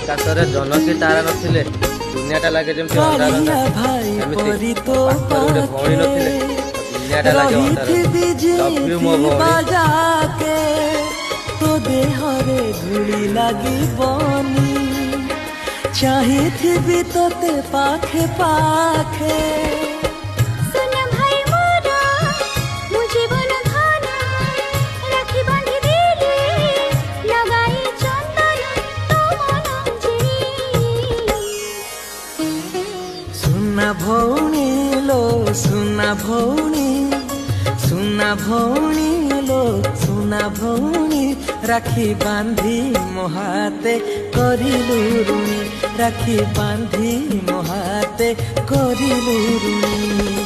ଆକାଶରେ ଜହ୍ନ କି ତାରା ନଥିଲେ ଦୁନିଆଟା ଲାଗେ ଯେମିତି ଅନ୍ଧାର ଏମିତି ପାଖରେ ଗୋଟେ ଭଉଣୀ ନଥିଲେ ଦୁନିଆଟା ଲାଗେ ଅନ୍ଧାର। ଲଭ୍ ୟୁ ମୋ ଭଉଣୀ। तो देहरे धूली लागबनी चाहिए तोते पाखे पाखे सुना भौणी लो सुना भौणी सुना भौणी लो सुना भौणी राखी बांधी मोहाते करिलु ऋणी राखी बांधी मोहाते करिलु ऋणी।